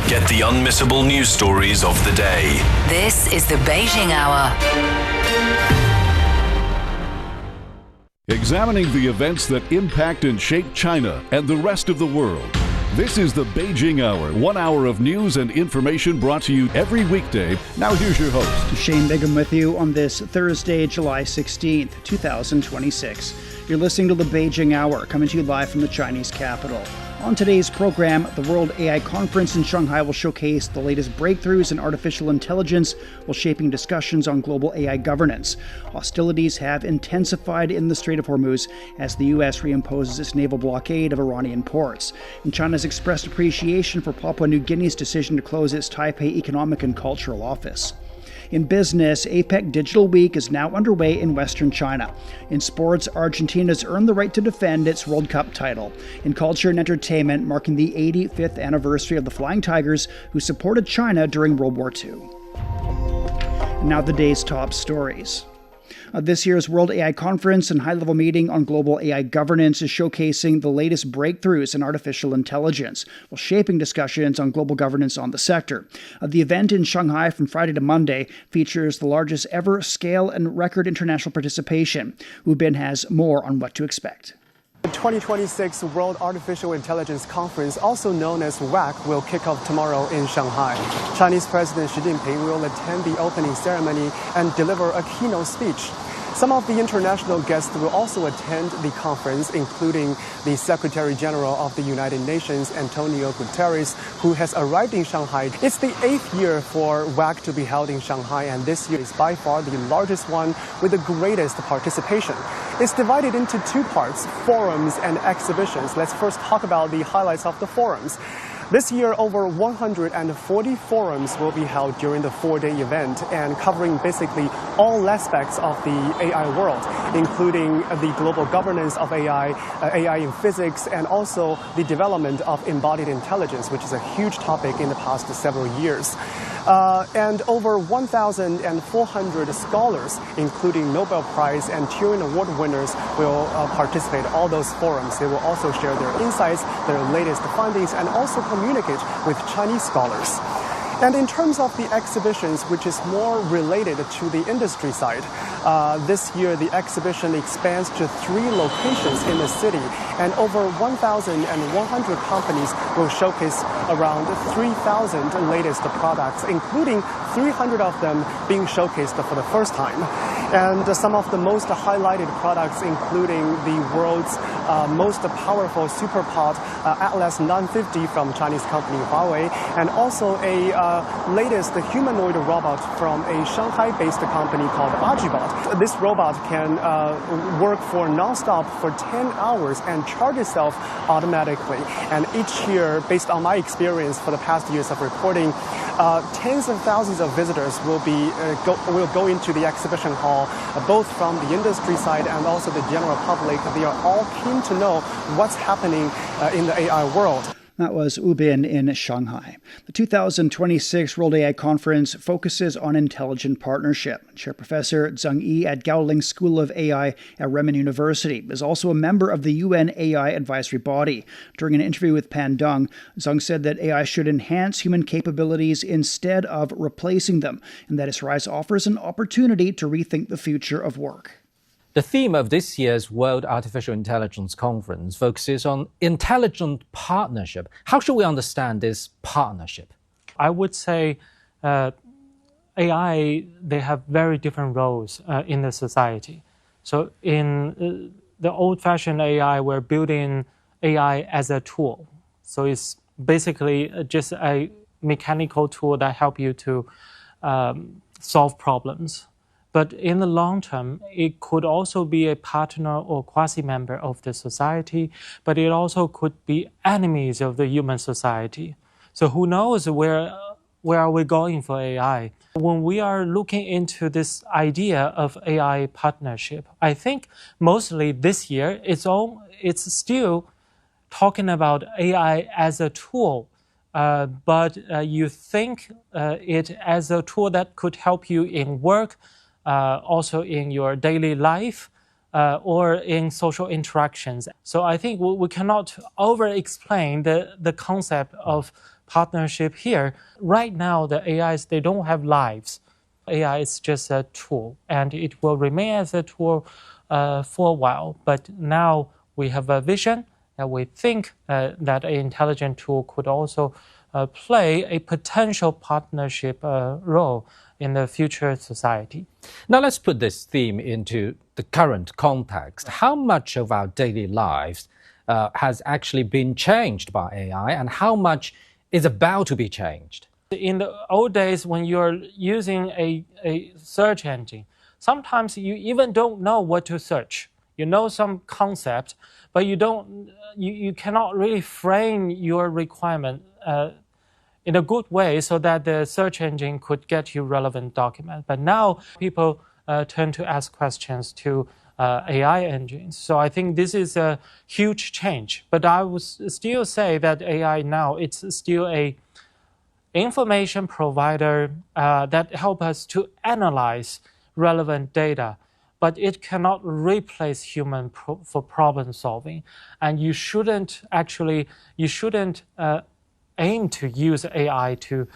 Get the unmissable news stories of the day. This is the Beijing Hour. Examining the events that impact and shape China and the rest of the world. This is the Beijing Hour, 1 hour of news and information brought to you every weekday. Now here's your host. Shane Bigham with you on this Thursday, July 16th, 2026. You're listening to the Beijing Hour, coming to you live from the Chinese capital. On today's program, the World AI Conference in Shanghai will showcase the latest breakthroughs in artificial intelligence while shaping discussions on global AI governance. Hostilities have intensified in the Strait of Hormuz as the U.S. reimposes its naval blockade of Iranian ports. And China's expressed appreciation for Papua New Guinea's decision to close its Taipei Economic and Cultural Office. In business, APEC Digital Week is now underway in Western China. In sports, Argentina's earned the right to defend its World Cup title. In culture and entertainment, marking the 85th anniversary of the Flying Tigers, who supported China during World War II. And now the day's top stories. This year's World AI Conference and high-level meeting on global AI governance is showcasing the latest breakthroughs in artificial intelligence, while shaping discussions on global governance on the sector. The event in Shanghai from Friday to Monday features the largest ever scale and record international participation. Wu Bin has more on what to expect. The 2026 World Artificial Intelligence Conference, also known as WAC, will kick off tomorrow in Shanghai. Chinese President Xi Jinping will attend the opening ceremony and deliver a keynote speech. Some of the international guests will also attend the conference, including the Secretary General of the United Nations, Antonio Guterres, who has arrived in Shanghai. It's the 8th year for WAC to be held in Shanghai, and this year is by far the largest one with the greatest participation. It's divided into two parts, forums and exhibitions. Let's first talk about the highlights of the forums. This year, over 140 forums will be held during the 4-day event and covering basically all aspects of the AI world, including the global governance of AI, AI in physics, and also the development of embodied intelligence, which is a huge topic in the past several years. And over 1,400 scholars, including Nobel Prize and Turing Award winners, will participate in all those forums. They will also share their insights, their latest findings, and also communicate with Chinese scholars. And in terms of the exhibitions, which is more related to the industry side, this year the exhibition expands to 3 locations in the city, and over 1,100 companies will showcase around 3,000 latest products, including 300 of them being showcased for the first time. And some of the most highlighted products, including the world's most powerful SuperPod Atlas 950 from Chinese company Huawei, and also a latest humanoid robot from a Shanghai-based company called Ajibot. This robot can work for non-stop for 10 hours and charge itself automatically. And each year, based on my experience for the past years of reporting, tens of thousands of visitors will go into the exhibition hall, both from the industry side and also the general public. They are all keen to know what's happening in the AI world. That was Wu Bin in Shanghai. The 2026 World AI Conference focuses on intelligent partnership. Chair Professor Zheng Yi at Gowling School of AI at Renmin University is also a member of the UN AI Advisory Body. During an interview with Pan Deng, Zheng said that AI should enhance human capabilities instead of replacing them, and that its rise offers an opportunity to rethink the future of work. The theme of this year's World Artificial Intelligence Conference focuses on intelligent partnership. How should we understand this partnership? I would say AI, they have very different roles in the society. So in the old-fashioned AI, we're building AI as a tool. So it's basically just a mechanical tool that helps you to solve problems. But in the long term, it could also be a partner or quasi-member of the society, but it also could be enemies of the human society. So who knows where are we going for AI? When we are looking into this idea of AI partnership, I think mostly this year, it's still talking about AI as a tool. But you think it as a tool that could help you in work, also in your daily life, or in social interactions. So I think we cannot over-explain the concept of partnership here. Right now, the AIs, they don't have lives. AI is just a tool, and it will remain as a tool for a while. But now we have a vision, and we think that an intelligent tool could also play a potential partnership role in the future society. Now let's put this theme into the current context. How much of our daily lives has actually been changed by AI, and how much is about to be changed? In the old days, when you're using a search engine, sometimes you even don't know what to search. You know some concept, but you cannot really frame your requirement in a good way so that the search engine could get you relevant documents. But now people turn to ask questions to AI engines. So I think this is a huge change. But I would still say that AI now, it's still a information provider that help us to analyze relevant data, but it cannot replace human for problem solving. And you shouldn't aim to use AI to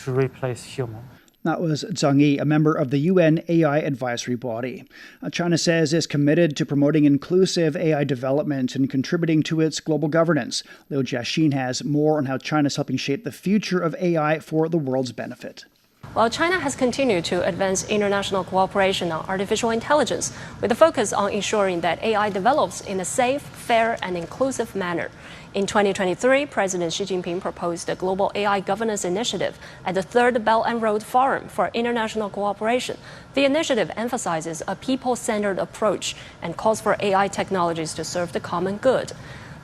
replace human. That was Zhang Yi, a member of the UN AI advisory body. China says it's committed to promoting inclusive AI development and contributing to its global governance. Liu Jiaxin has more on how China is helping shape the future of AI for the world's benefit. While China has continued to advance international cooperation on artificial intelligence, with a focus on ensuring that AI develops in a safe, fair, and inclusive manner. In 2023, President Xi Jinping proposed a global AI governance initiative at the Third Belt and Road Forum for International Cooperation. The initiative emphasizes a people-centered approach and calls for AI technologies to serve the common good.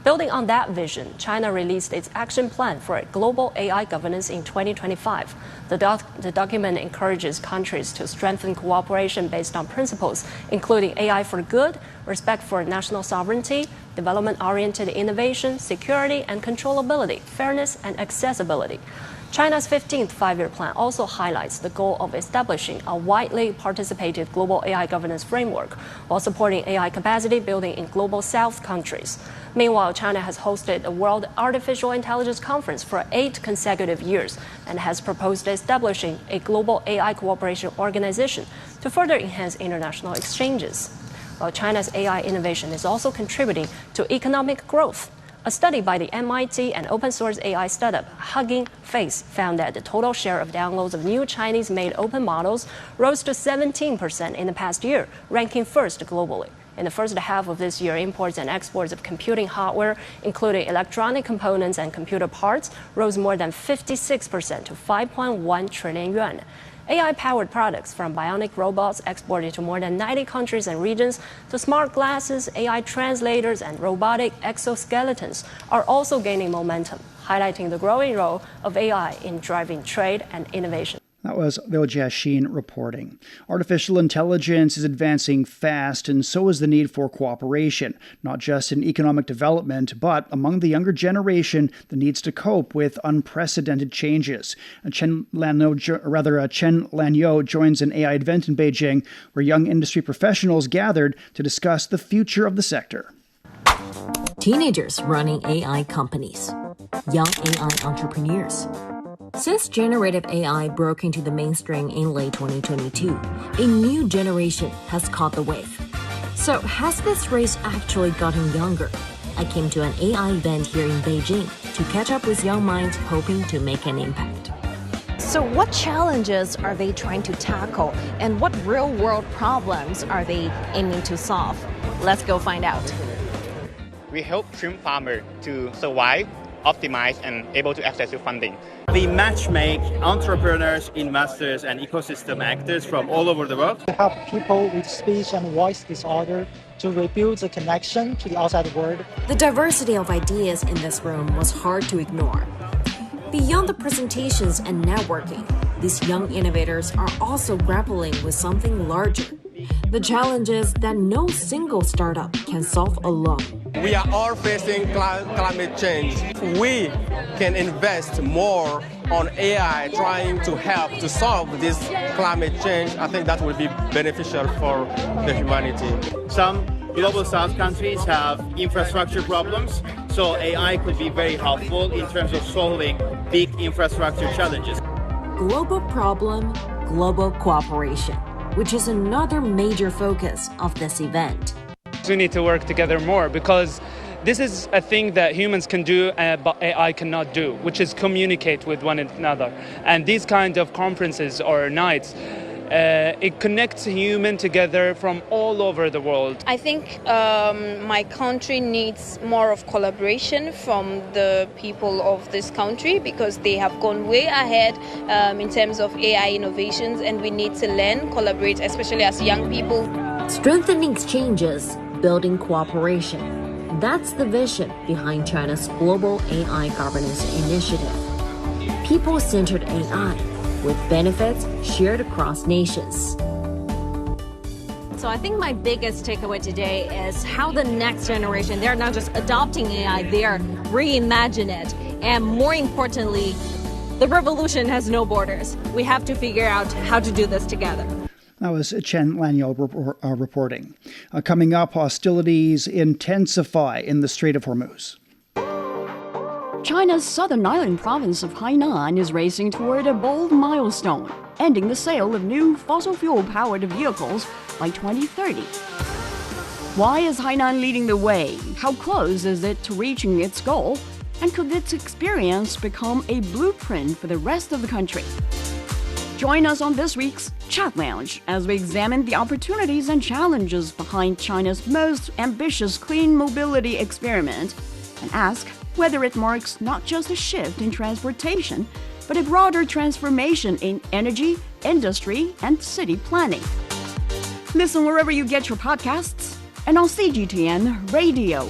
Building on that vision, China released its action plan for global AI governance in 2025. The document encourages countries to strengthen cooperation based on principles, including AI for good, respect for national sovereignty, development-oriented innovation, security and controllability, fairness and accessibility. China's 15th five-year plan also highlights the goal of establishing a widely participated global AI governance framework while supporting AI capacity building in Global South countries. Meanwhile, China has hosted the World Artificial Intelligence Conference for 8 consecutive years and has proposed establishing a global AI cooperation organization to further enhance international exchanges. While China's AI innovation is also contributing to economic growth. A study by the MIT and open-source AI startup Hugging Face found that the total share of downloads of new Chinese-made open models rose to 17% in the past year, ranking first globally. In the first half of this year, imports and exports of computing hardware, including electronic components and computer parts, rose more than 56% to 5.1 trillion yuan. AI-powered products from bionic robots exported to more than 90 countries and regions to smart glasses, AI translators, and robotic exoskeletons are also gaining momentum, highlighting the growing role of AI in driving trade and innovation. That was Liu Jiaxin reporting. Artificial intelligence is advancing fast, and so is the need for cooperation, not just in economic development, but among the younger generation that needs to cope with unprecedented changes. Chen Lanyo joins an AI event in Beijing, where young industry professionals gathered to discuss the future of the sector. Teenagers running AI companies, young AI entrepreneurs. Since generative AI broke into the mainstream in late 2022, a new generation has caught the wave. So has this race actually gotten younger? I came to an AI event here in Beijing to catch up with young minds hoping to make an impact. So what challenges are they trying to tackle, and what real-world problems are they aiming to solve? Let's go find out. We help shrimp farmers to survive, optimize, and able to access to funding. We matchmake entrepreneurs, investors, and ecosystem actors from all over the world. We help people with speech and voice disorder to rebuild the connection to the outside world. The diversity of ideas in this room was hard to ignore. Beyond the presentations and networking, these young innovators are also grappling with something larger. The challenges that no single startup can solve alone. We are all facing climate change. We can invest more on AI trying to help to solve this climate change. I think that will be beneficial for the humanity. Some global South countries have infrastructure problems, So AI could be very helpful in terms of solving big infrastructure challenges. Global problem, global cooperation, which is another major focus of this event. We need to work together more because this is a thing that humans can do but AI cannot do, which is communicate with one another. And these kind of conferences or nights, it connects humans together from all over the world. I think my country needs more of collaboration from the people of this country because they have gone way ahead in terms of AI innovations, and we need to learn, collaborate, especially as young people. Strengthening exchanges, building cooperation. That's the vision behind China's Global AI Governance Initiative. People-centered AI with benefits shared across nations. So I think my biggest takeaway today is how the next generation, they're not just adopting AI, they are reimagining it. And more importantly, the revolution has no borders. We have to figure out how to do this together. That was Chen Lanyao reporting. Coming up, hostilities intensify in the Strait of Hormuz. China's southern island province of Hainan is racing toward a bold milestone, ending the sale of new fossil fuel-powered vehicles by 2030. Why is Hainan leading the way? How close is it to reaching its goal? And could its experience become a blueprint for the rest of the country? Join us on this week's Chat Lounge as we examine the opportunities and challenges behind China's most ambitious clean mobility experiment and ask whether it marks not just a shift in transportation, but a broader transformation in energy, industry, and city planning. Listen wherever you get your podcasts and on CGTN Radio.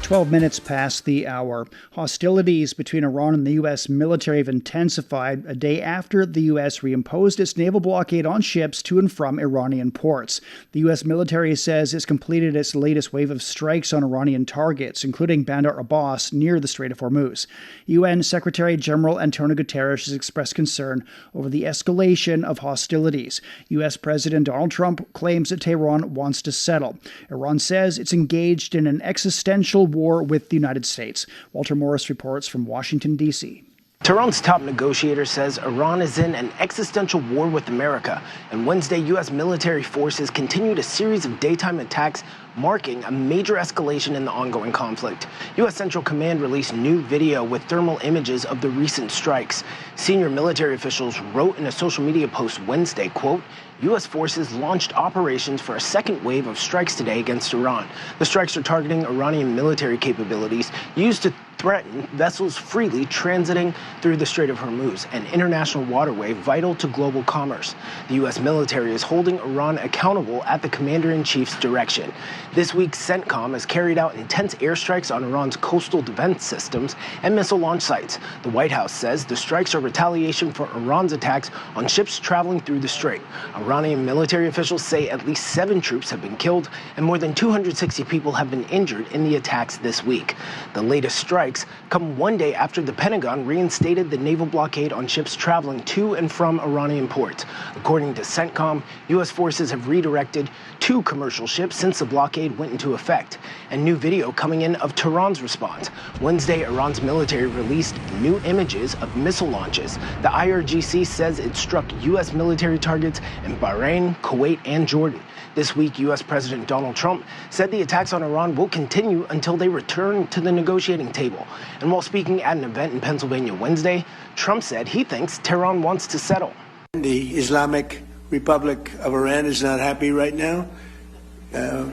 12 minutes past the hour. Hostilities between Iran and the U.S. military have intensified a day after the U.S. reimposed its naval blockade on ships to and from Iranian ports. The U.S. military says it's completed its latest wave of strikes on Iranian targets, including Bandar Abbas near the Strait of Hormuz. UN Secretary General Antonio Guterres has expressed concern over the escalation of hostilities. U.S. President Donald Trump claims that Tehran wants to settle. Iran says it's engaged in an existential war with the United States. Walter Morris reports from Washington, D.C. Tehran's top negotiator says Iran is in an existential war with America, and Wednesday, U.S. military forces continued a series of daytime attacks marking a major escalation in the ongoing conflict. U.S. Central Command released new video with thermal images of the recent strikes. Senior military officials wrote in a social media post Wednesday, quote, U.S. forces launched operations for a second wave of strikes today against Iran. The strikes are targeting Iranian military capabilities used to threaten vessels freely transiting through the Strait of Hormuz, an international waterway vital to global commerce. The U.S. military is holding Iran accountable at the commander-in-chief's direction. This week, CENTCOM has carried out intense airstrikes on Iran's coastal defense systems and missile launch sites. The White House says the strikes are retaliation for Iran's attacks on ships traveling through the strait. Iranian military officials say at least 7 troops have been killed and more than 260 people have been injured in the attacks this week. The latest strikes come one day after the Pentagon reinstated the naval blockade on ships traveling to and from Iranian ports. According to CENTCOM, U.S. forces have redirected 2 commercial ships since the blockade went into effect. And new video coming in of Tehran's response. Wednesday, Iran's military released new images of missile launches. The IRGC says it struck U.S. military targets in Bahrain, Kuwait, and Jordan. This week, U.S. President Donald Trump said the attacks on Iran will continue until they return to the negotiating table. And while speaking at an event in Pennsylvania Wednesday, Trump said he thinks Tehran wants to settle. The Islamic Republic of Iran is not happy right now.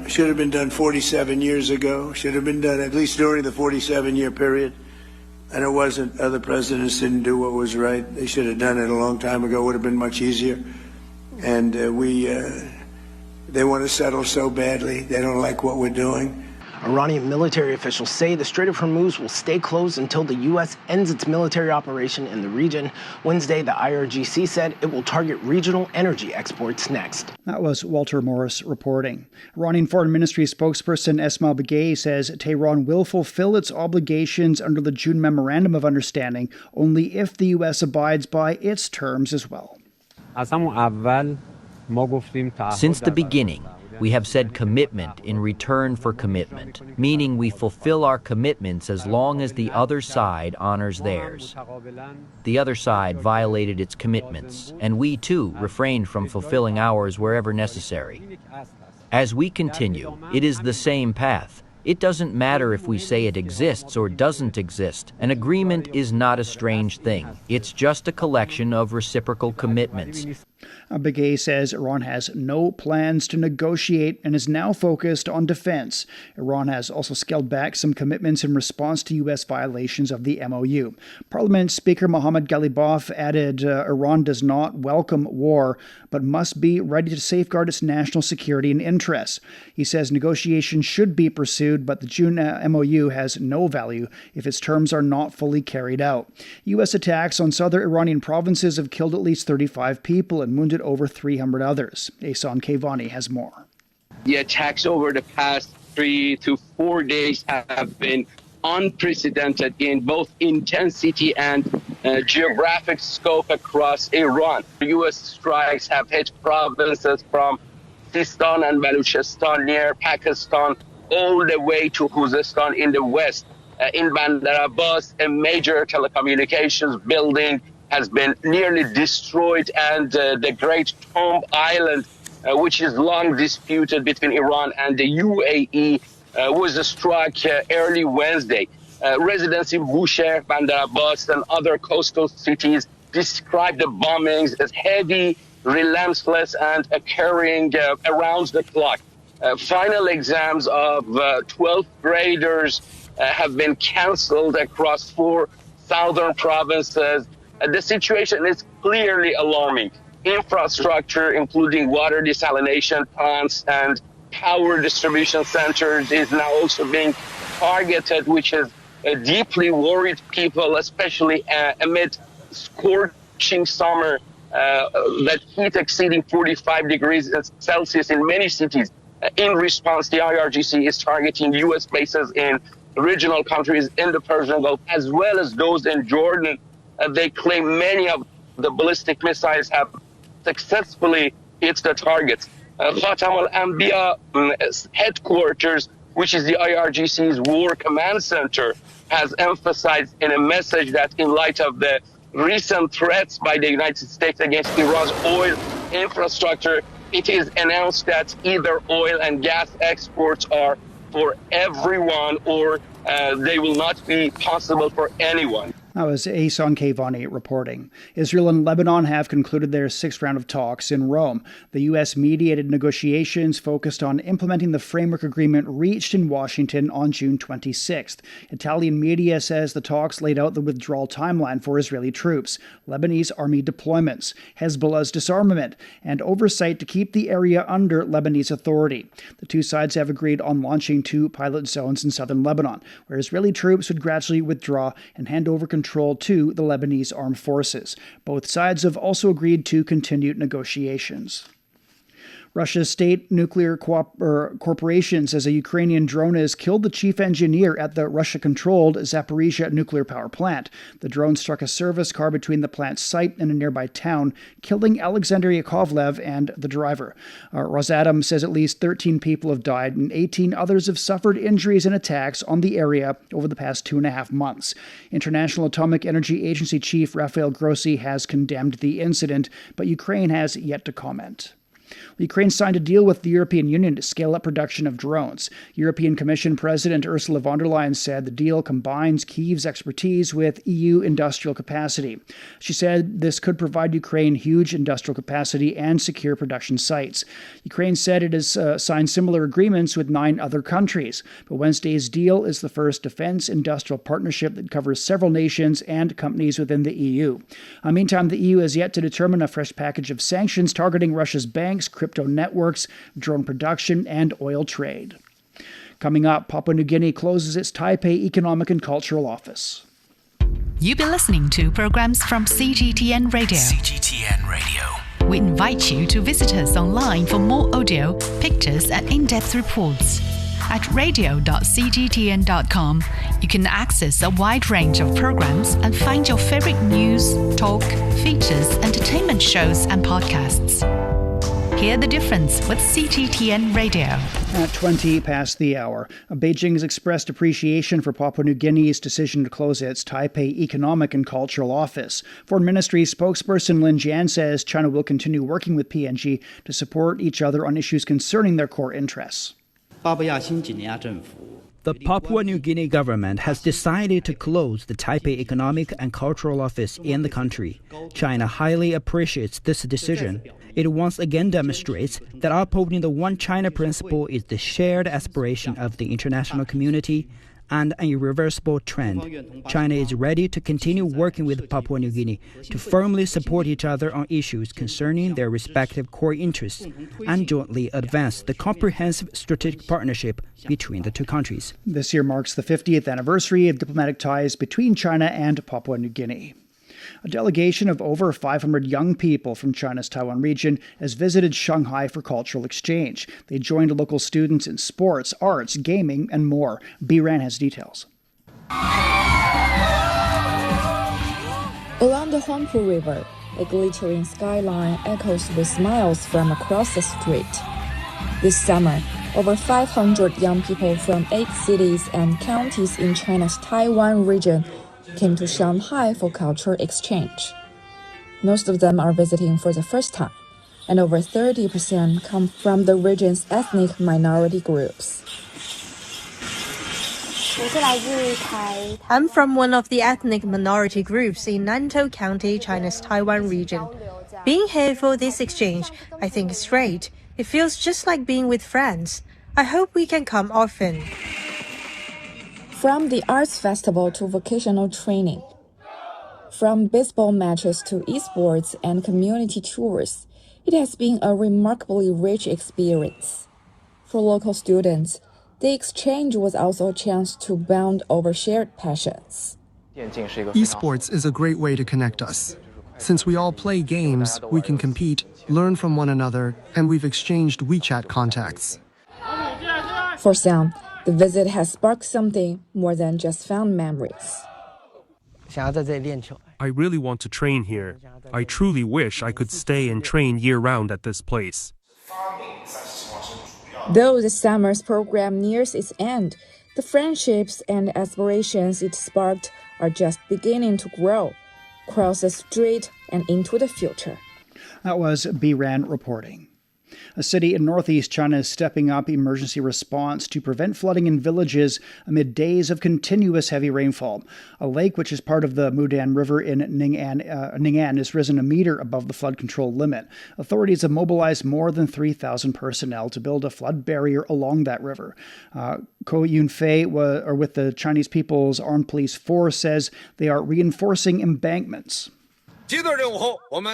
Should have been done 47 years ago. Should have been done at least during the 47-year period. And it wasn't. Other presidents didn't do what was right. They should have done it a long time ago. It would have been much easier. And they want to settle so badly. They don't like what we're doing. Iranian military officials say the Strait of Hormuz will stay closed until the U.S. ends its military operation in the region. Wednesday, the IRGC said it will target regional energy exports next. That was Walter Morris reporting. Iranian Foreign Ministry spokesperson Esmail Baghaei says Tehran will fulfill its obligations under the June Memorandum of Understanding only if the U.S. abides by its terms as well. Since the beginning, We have said commitment in return for commitment, meaning we fulfill our commitments as long as the other side honors theirs. The other side violated its commitments, and we too refrained from fulfilling ours wherever necessary. As we continue, it is the same path. It doesn't matter if we say it exists or doesn't exist. An agreement is not a strange thing. It's just a collection of reciprocal commitments. Begay says Iran has no plans to negotiate and is now focused on defense. Iran has also scaled back some commitments in response to U.S. violations of the MOU. Parliament Speaker Mohammad Ghalibaf added Iran does not welcome war, but must be ready to safeguard its national security and interests. He says negotiations should be pursued, but the June MOU has no value if its terms are not fully carried out. U.S. attacks on southern Iranian provinces have killed at least 35 people and wounded over 300 others. Ehsan Kevani has more. The attacks over the past 3 to 4 days have been unprecedented in both intensity and geographic scope across Iran. U.S. strikes have hit provinces from Sistan and Baluchistan near Pakistan all the way to Khuzestan in the west. In Bandar Abbas, a major telecommunications building has been nearly destroyed, and the Great Tomb Island, which is long disputed between Iran and the UAE, was struck early Wednesday. Residents in Bushehr, Bandar Abbas, and other coastal cities described the bombings as heavy, relentless, and occurring around the clock. Final exams of 12th graders have been cancelled across 4 southern provinces. The situation is clearly alarming. Infrastructure, including water desalination plants and power distribution centers, is now also being targeted, which has deeply worried people, especially amid scorching summer, that heat exceeding 45 degrees Celsius in many cities. In response, the IRGC is targeting U.S. bases in regional countries in the Persian Gulf, as well as those in Jordan. They claim many of the ballistic missiles have successfully hit the targets. Khatam al-Anbiya headquarters, which is the IRGC's War Command Center, has emphasized in a message that in light of the recent threats by the United States against Iran's oil infrastructure, it is announced that either oil and gas exports are for everyone or they will not be possible for anyone. That was Ehsan Kevani reporting. Israel and Lebanon have concluded their 6th round of talks in Rome. The U.S.-mediated negotiations focused on implementing the framework agreement reached in Washington on June 26th. Italian media says the talks laid out the withdrawal timeline for Israeli troops, Lebanese army deployments, Hezbollah's disarmament, and oversight to keep the area under Lebanese authority. The two sides have agreed on launching 2 pilot zones in southern Lebanon, where Israeli troops would gradually withdraw and hand over control to the Lebanese armed forces. Both sides have also agreed to continued negotiations. Russia's state nuclear corporation says a Ukrainian drone has killed the chief engineer at the Russia-controlled Zaporizhzhia nuclear power plant. The drone struck a service car between the plant's site and a nearby town, killing Alexander Yakovlev and the driver. Rosatom says at least 13 people have died and 18 others have suffered injuries in attacks on the area over the past 2.5 months. International Atomic Energy Agency Chief Rafael Grossi has condemned the incident, but Ukraine has yet to comment. Ukraine signed a deal with the European Union to scale up production of drones. European Commission President Ursula von der Leyen said the deal combines Kyiv's expertise with EU industrial capacity. She said this could provide Ukraine huge industrial capacity and secure production sites. Ukraine said it has signed similar agreements with 9 other countries, but Wednesday's deal is the first defense industrial partnership that covers several nations and companies within the EU. Meantime, the EU has yet to determine a fresh package of sanctions targeting Russia's banks, crypto networks, drone production, and oil trade. Coming up, Papua New Guinea closes its Taipei Economic and Cultural Office. You've been listening to programs from CGTN Radio. CGTN Radio. We invite you to visit us online for more audio, pictures, and in-depth reports. At radio.cgtn.com, you can access a wide range of programs and find your favorite news, talk, features, entertainment shows, and podcasts. Hear the difference with CGTN Radio. At 20 past the hour, Beijing has expressed appreciation for Papua New Guinea's decision to close its Taipei Economic and Cultural Office. Foreign Ministry spokesperson Lin Jian says China will continue working with PNG to support each other on issues concerning their core interests. The Papua New Guinea government has decided to close the Taipei Economic and Cultural Office in the country. China highly appreciates this decision. It once again demonstrates that upholding the One China principle is the shared aspiration of the international community and an irreversible trend. China is ready to continue working with Papua New Guinea to firmly support each other on issues concerning their respective core interests and jointly advance the comprehensive strategic partnership between the two countries. This year marks the 50th anniversary of diplomatic ties between China and Papua New Guinea. A delegation of over 500 young people from China's Taiwan region has visited Shanghai for cultural exchange. They joined local students in sports, arts, gaming, and more. Biran has details. Along the Huangpu River, the glittering skyline echoes with smiles from across the street. This summer, over 500 young people from 8 cities and counties in China's Taiwan region came to Shanghai for cultural exchange. Most of them are visiting for the first time, and over 30% come from the region's ethnic minority groups. I'm from one of the ethnic minority groups in Nantou County, China's Taiwan region. Being here for this exchange, I think is great. It feels just like being with friends. I hope we can come often. From the arts festival to vocational training, from baseball matches to esports and community tours, it has been a remarkably rich experience. For local students, the exchange was also a chance to bond over shared passions. Esports is a great way to connect us. Since we all play games, we can compete, learn from one another, and we've exchanged WeChat contacts. For some, the visit has sparked something more than just fond memories. I really want to train here. I truly wish I could stay and train year-round at this place. Though the summer's program nears its end, the friendships and aspirations it sparked are just beginning to grow, across the street and into the future. That was Biran reporting. A city in northeast China is stepping up emergency response to prevent flooding in villages amid days of continuous heavy rainfall. A lake, which is part of the Mudan River in Ning'an, has risen a meter above the flood control limit. Authorities have mobilized more than 3,000 personnel to build a flood barrier along that river. Ko Yunfei, with the Chinese People's Armed Police Force, says they are reinforcing embankments.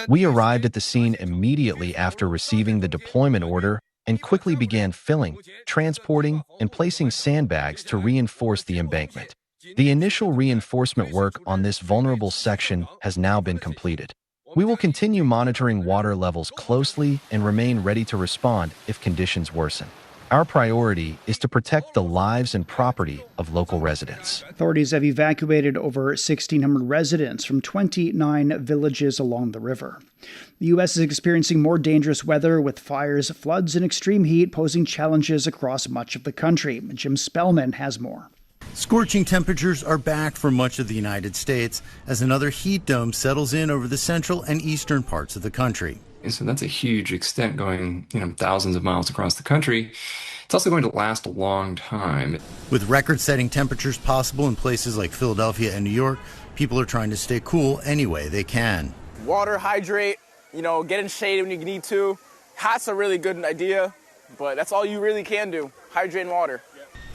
We arrived at the scene immediately after receiving the deployment order and quickly began filling, transporting, and placing sandbags to reinforce the embankment. The initial reinforcement work on this vulnerable section has now been completed. We will continue monitoring water levels closely and remain ready to respond if conditions worsen. Our priority is to protect the lives and property of local residents. Authorities have evacuated over 1,600 residents from 29 villages along the river. The U.S. is experiencing more dangerous weather with fires, floods, and extreme heat posing challenges across much of the country. Jim Spellman has more. Scorching temperatures are back for much of the United States as another heat dome settles in over the central and eastern parts of the country. And so that's a huge extent going, thousands of miles across the country. It's also going to last a long time. With record-setting temperatures possible in places like Philadelphia and New York, people are trying to stay cool any way they can. Water, hydrate, get in shade when you need to. Hat's a really good idea, but that's all you really can do, hydrate and water.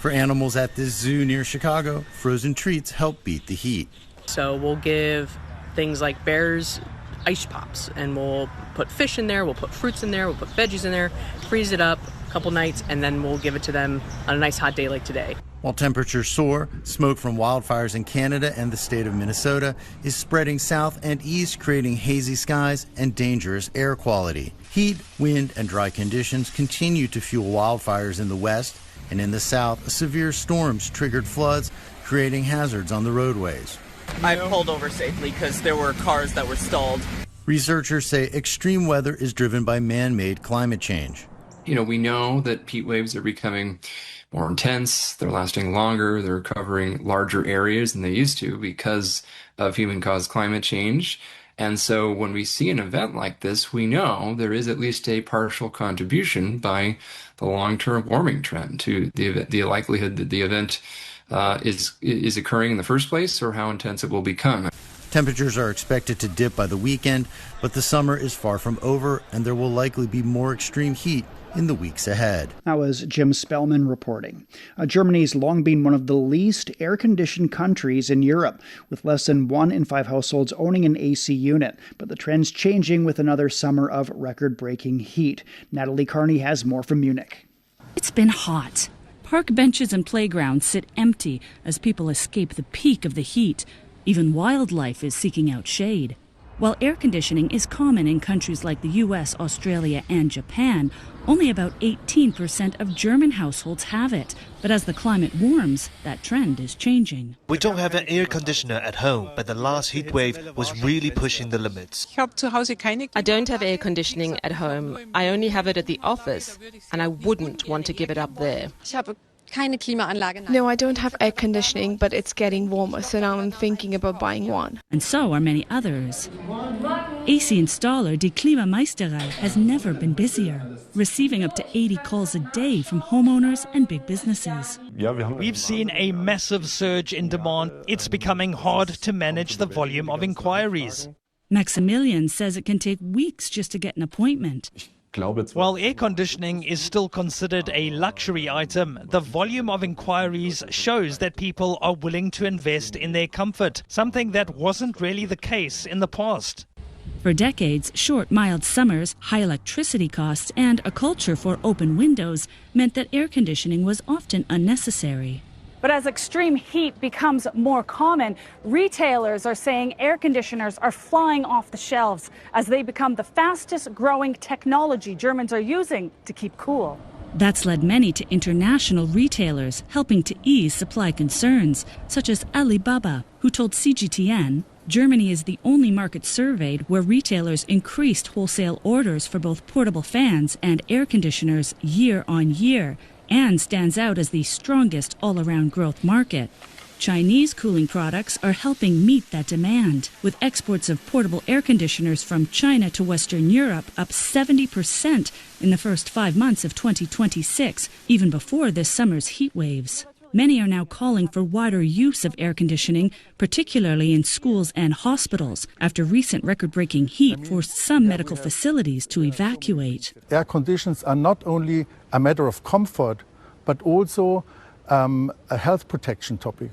For animals at this zoo near Chicago, frozen treats help beat the heat. So we'll give things like bears ice pops, and we'll put fish in there, we'll put fruits in there, we'll put veggies in there, freeze it up a couple nights, and then we'll give it to them on a nice hot day like today. While temperatures soar, smoke from wildfires in Canada and the state of Minnesota is spreading south and east, creating hazy skies and dangerous air quality. Heat, wind, and dry conditions continue to fuel wildfires in the west, and in the south, severe storms triggered floods, creating hazards on the roadways. I pulled over safely because there were cars that were stalled. Researchers say extreme weather is driven by man-made climate change. We know that heat waves are becoming more intense, they're lasting longer, they're covering larger areas than they used to because of human-caused climate change. And so when we see an event like this, we know there is at least a partial contribution by the long-term warming trend to the likelihood that the event is occurring in the first place or how intense it will become. Temperatures are expected to dip by the weekend, but the summer is far from over, and there will likely be more extreme heat in the weeks ahead. That was Jim Spellman reporting. Germany's long been one of the least air-conditioned countries in Europe, with less than 1 in 5 households owning an AC unit. But the trend's changing with another summer of record-breaking heat. Natalie Carney has more from Munich. It's been hot. Park benches and playgrounds sit empty as people escape the peak of the heat. Even wildlife is seeking out shade. While air conditioning is common in countries like the US, Australia, and Japan, only about 18% of German households have it. But as the climate warms, that trend is changing. We don't have an air conditioner at home, but the last heat wave was really pushing the limits. I don't have air conditioning at home. I only have it at the office, and I wouldn't want to give it up there. No, I don't have air conditioning, but it's getting warmer, so now I'm thinking about buying one. And so are many others. AC installer Die Klimameisterei has never been busier, receiving up to 80 calls a day from homeowners and big businesses. We've seen a massive surge in demand. It's becoming hard to manage the volume of inquiries. Maximilian says it can take weeks just to get an appointment. While air conditioning is still considered a luxury item, the volume of inquiries shows that people are willing to invest in their comfort, something that wasn't really the case in the past. For decades, short, mild summers, high electricity costs, and a culture for open windows meant that air conditioning was often unnecessary. But as extreme heat becomes more common, retailers are saying air conditioners are flying off the shelves as they become the fastest growing technology Germans are using to keep cool. That's led many to international retailers, helping to ease supply concerns, such as Alibaba, who told CGTN, Germany is the only market surveyed where retailers increased wholesale orders for both portable fans and air conditioners year on year, and stands out as the strongest all-around growth market. Chinese cooling products are helping meet that demand, with exports of portable air conditioners from China to Western Europe up 70% in the first 5 months of 2026, even before this summer's heat waves. Many are now calling for wider use of air conditioning, particularly in schools and hospitals, after recent record-breaking heat forced some medical facilities to evacuate. Air conditions are not only a matter of comfort, but also a health protection topic.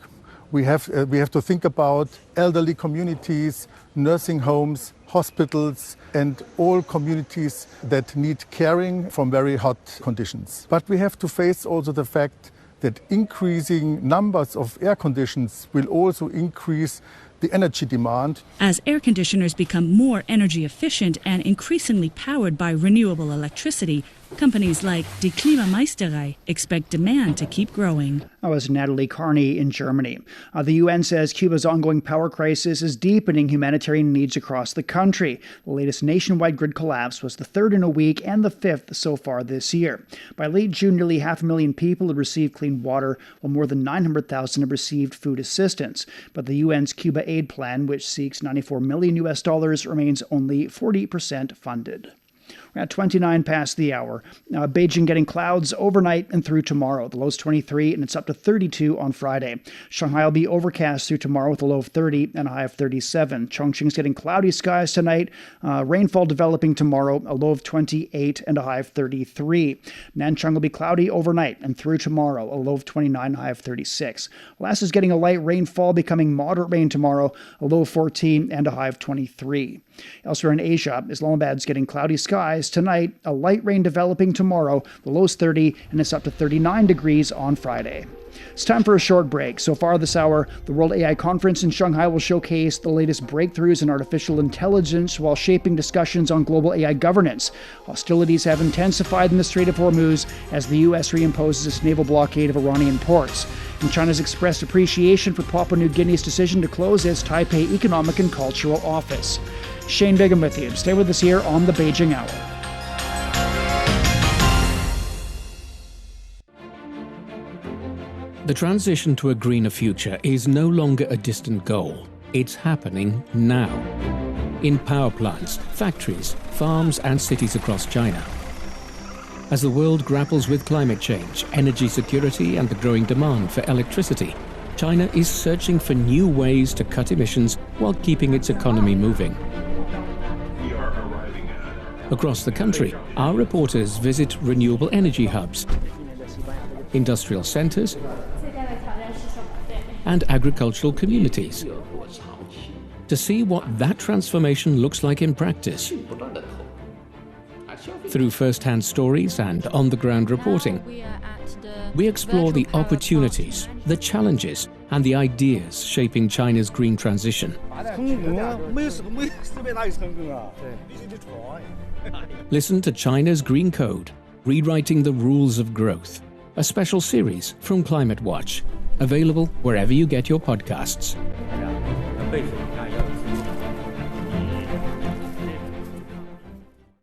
We have to think about elderly communities, nursing homes, hospitals, and all communities that need caring from very hot conditions. But we have to face also the fact that increasing numbers of air conditions will also increase the energy demand. As air conditioners become more energy efficient and increasingly powered by renewable electricity, companies like Die Klimameisterei expect demand to keep growing. That was Natalie Carney in Germany. The UN says Cuba's ongoing power crisis is deepening humanitarian needs across the country. The latest nationwide grid collapse was the third in a week and the fifth so far this year. By late June, nearly 500,000 people had received clean water, while more than 900,000 have received food assistance. But the UN's Cuba aid plan, which seeks $94 million, remains only 40% funded. We're at 29 past the hour. Beijing getting clouds overnight and through tomorrow. The low's 23 and it's up to 32 on Friday. Shanghai will be overcast through tomorrow with a low of 30 and a high of 37. Chongqing's getting cloudy skies tonight. Rainfall developing tomorrow, a low of 28 and a high of 33. Nanchang will be cloudy overnight and through tomorrow, a low of 29 and a high of 36. Lhasa is getting a light rainfall, becoming moderate rain tomorrow, a low of 14 and a high of 23. Elsewhere in Asia, Islamabad's getting cloudy skies tonight, a light rain developing tomorrow, the low's 30 and it's up to 39 degrees on Friday. It's time for a short break. So far this hour, the World AI Conference in Shanghai will showcase the latest breakthroughs in artificial intelligence while shaping discussions on global AI governance. Hostilities have intensified in the Strait of Hormuz as the U.S. reimposes its naval blockade of Iranian ports. And China's expressed appreciation for Papua New Guinea's decision to close its Taipei Economic and Cultural Office. Shane Bigham with you. Stay with us here on the Beijing Hour. The transition to a greener future is no longer a distant goal. It's happening now. In power plants, factories, farms, and cities across China. As the world grapples with climate change, energy security, and the growing demand for electricity, China is searching for new ways to cut emissions while keeping its economy moving. Across the country, our reporters visit renewable energy hubs, industrial centers, and agricultural communities to see what that transformation looks like in practice. Through first-hand stories and on-the-ground reporting, we explore the opportunities, the challenges, and the ideas shaping China's green transition. Listen to China's Green Code, Rewriting the Rules of Growth, a special series from Climate Watch, available wherever you get your podcasts.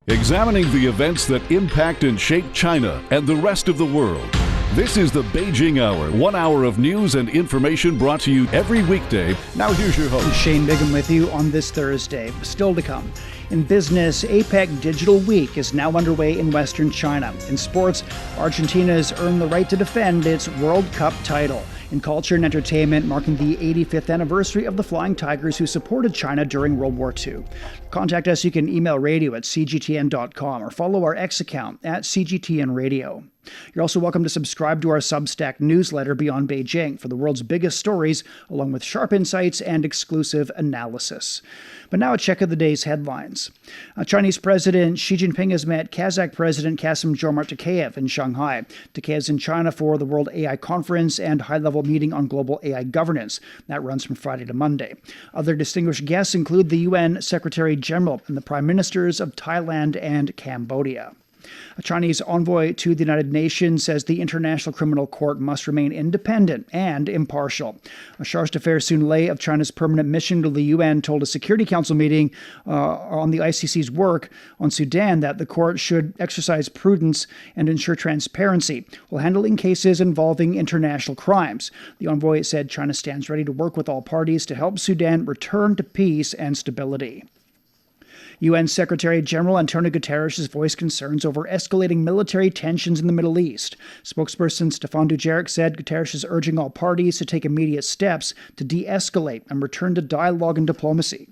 Examining the events that impact and shape China and the rest of the world. This is the Beijing Hour, 1 hour of news and information brought to you every weekday. Now here's your host. Shane Bigham with you on this Thursday. Still to come. In business, APEC Digital Week is now underway in Western China. In sports, Argentina has earned the right to defend its World Cup title. In culture and entertainment, marking the 85th anniversary of the Flying Tigers who supported China during World War II. Contact us. You can email radio@cgtn.com or follow our X account @CGTNradio. You're also welcome to subscribe to our Substack newsletter Beyond Beijing for the world's biggest stories, along with sharp insights and exclusive analysis. But now a check of the day's headlines. Chinese President Xi Jinping has met Kazakh President Kassym-Jomart Tokayev in Shanghai. Tokayev is in China for the World AI Conference and high-level meeting on global AI governance. That runs from Friday to Monday. Other distinguished guests include the UN Secretary General and the Prime Ministers of Thailand and Cambodia. A Chinese envoy to the United Nations says the International Criminal Court must remain independent and impartial. Charge d'Affaires Sun Lei of China's permanent mission to the UN told a Security Council meeting on the ICC's work on Sudan that the court should exercise prudence and ensure transparency while handling cases involving international crimes. The envoy said China stands ready to work with all parties to help Sudan return to peace and stability. UN Secretary General Antonio Guterres has voiced concerns over escalating military tensions in the Middle East. Spokesperson Stefan Dujarric said Guterres is urging all parties to take immediate steps to de-escalate and return to dialogue and diplomacy.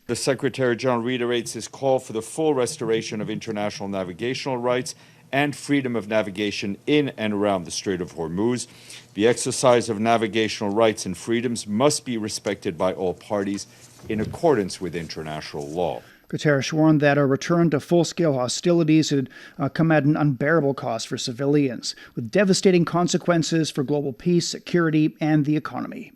The Secretary General reiterates his call for the full restoration of international navigational rights and freedom of navigation in and around the Strait of Hormuz. The exercise of navigational rights and freedoms must be respected by all parties in accordance with international law. Guterres warned that a return to full-scale hostilities would come at an unbearable cost for civilians, with devastating consequences for global peace, security, and the economy.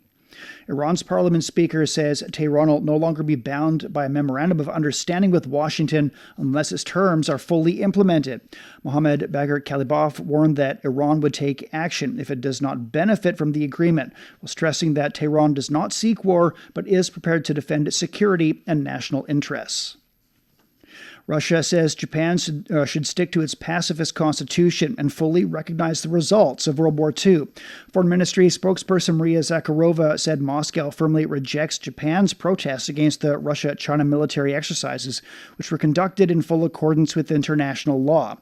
Iran's parliament speaker says Tehran will no longer be bound by a memorandum of understanding with Washington unless its terms are fully implemented. Mohammad Bagher Kalibaf warned that Iran would take action if it does not benefit from the agreement, while stressing that Tehran does not seek war but is prepared to defend its security and national interests. Russia says Japan should stick to its pacifist constitution and fully recognize the results of World War II. Foreign Ministry spokesperson Maria Zakharova said Moscow firmly rejects Japan's protests against the Russia-China military exercises, which were conducted in full accordance with international law.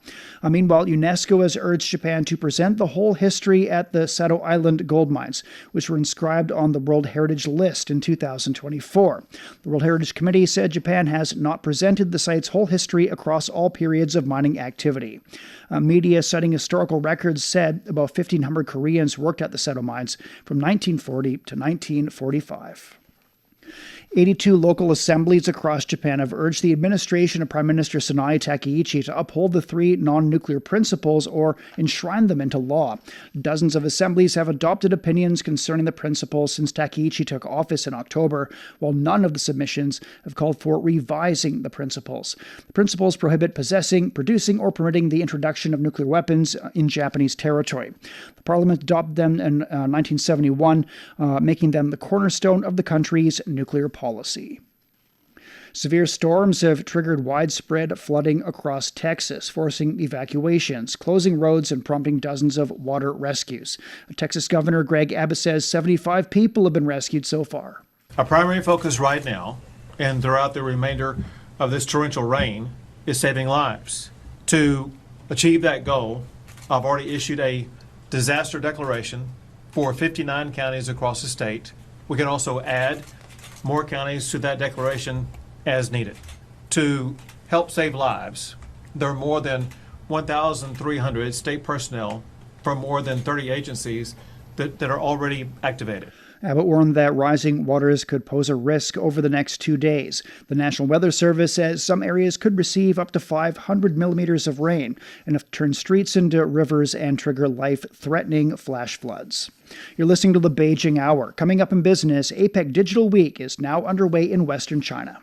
Meanwhile, UNESCO has urged Japan to present the whole history at the Sado Island gold mines, which were inscribed on the World Heritage List in 2024. The World Heritage Committee said Japan has not presented the site's whole history across all periods of mining activity. Media citing historical records said about 1,500 Koreans worked at the Seto mines from 1940 to 1945. 82 local assemblies across Japan have urged the administration of Prime Minister Sanae Takaichi to uphold the 3 non-nuclear principles or enshrine them into law. Dozens of assemblies have adopted opinions concerning the principles since Takaichi took office in October, while none of the submissions have called for revising the principles. The principles prohibit possessing, producing, or permitting the introduction of nuclear weapons in Japanese territory. The parliament adopted them in 1971, making them the cornerstone of the country's nuclear policy. Severe storms have triggered widespread flooding across Texas, forcing evacuations, closing roads, and prompting dozens of water rescues. Texas Governor Greg Abbott says 75 people have been rescued so far. Our primary focus right now, and throughout the remainder of this torrential rain, is saving lives. To achieve that goal, I've already issued a disaster declaration for 59 counties across the state. We can also add more counties to that declaration as needed. To help save lives, there are more than 1,300 state personnel from more than 30 agencies that are already activated. Abbott warned that rising waters could pose a risk over the next 2 days. The National Weather Service says some areas could receive up to 500 millimeters of rain, enough to turn streets into rivers and trigger life-threatening flash floods. You're listening to the Beijing Hour. Coming up in business, APEC Digital Week is now underway in Western China.